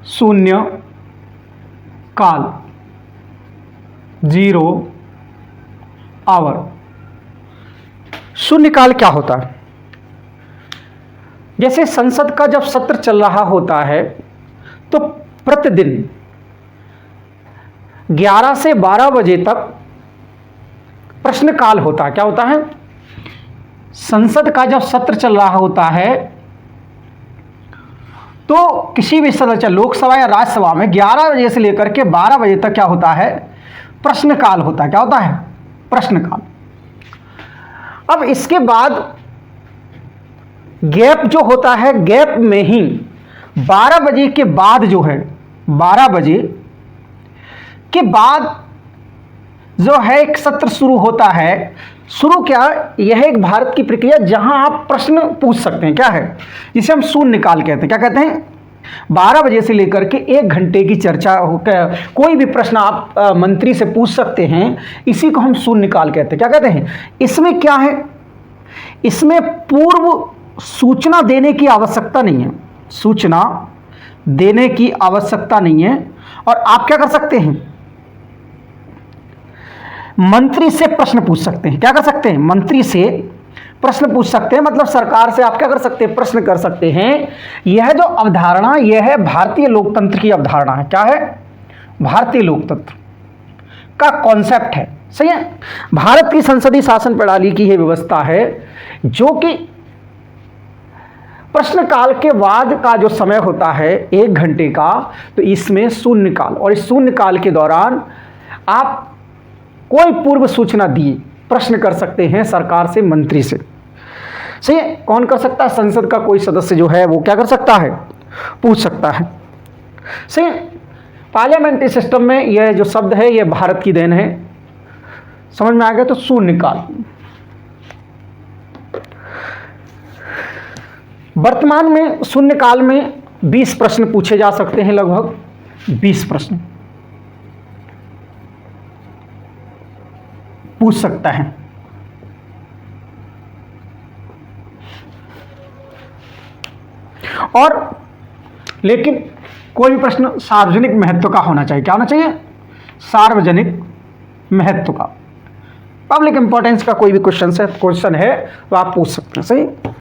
शून्य काल, 0 आवर। शून्य काल क्या होता है? जैसे संसद का जब सत्र चल रहा होता है तो प्रतिदिन 11 से 12 बजे तक प्रश्नकाल होता है। क्या होता है? संसद का जब सत्र चल रहा होता है तो किसी भी सदस्य, लोकसभा या राज्यसभा में 11 बजे से लेकर के 12 बजे तक क्या होता है? प्रश्नकाल होता है। क्या होता है? प्रश्नकाल। अब इसके बाद गैप जो होता है, गैप में ही 12 बजे के बाद जो है, 12 बजे के बाद जो है एक सत्र शुरू होता है। शुरू क्या? यह एक भारत की प्रक्रिया जहां आप प्रश्न पूछ सकते हैं। क्या है? जिसे हम शून्यकाल कहते हैं। क्या कहते हैं? 12 बजे से लेकर के 1 घंटे की चर्चा, कोई भी प्रश्न आप मंत्री से पूछ सकते हैं। इसी को हम शून्यकाल कहते हैं। क्या कहते हैं? इसमें क्या है? इसमें पूर्व सूचना देने की आवश्यकता नहीं है। सूचना देने की आवश्यकता नहीं है। और आप क्या कर सकते हैं? मंत्री से प्रश्न पूछ सकते हैं। क्या कर सकते हैं? मंत्री से प्रश्न पूछ सकते हैं। मतलब सरकार से आप क्या कर सकते हैं? प्रश्न कर सकते हैं। यह जो अवधारणा, यह है भारतीय लोकतंत्र की अवधारणा है। क्या है? भारतीय लोकतंत्र का कॉन्सेप्ट है। सही है? भारत की संसदीय शासन प्रणाली की यह व्यवस्था है जो कि प्रश्नकाल के बाद का जो समय होता है 1 घंटे का, तो इसमें शून्यकाल, और इस शून्यकाल के दौरान आप कोई पूर्व सूचना दिए प्रश्न कर सकते हैं सरकार से, मंत्री से। सही है? कौन कर सकता है? संसद का कोई सदस्य जो है वो क्या कर सकता है? पूछ सकता है। सही है? पार्लियामेंट्री सिस्टम में यह जो शब्द है यह भारत की देन है। समझ में आ गया? तो शून्यकाल। वर्तमान में शून्यकाल में 20 प्रश्न पूछे जा सकते हैं। लगभग 20 प्रश्न पूछ सकता है। और लेकिन कोई भी प्रश्न सार्वजनिक महत्व का होना चाहिए। क्या होना चाहिए? सार्वजनिक महत्व का। पब्लिक इंपॉर्टेंस का कोई भी क्वेश्चन है तो आप पूछ सकते हैं। सही।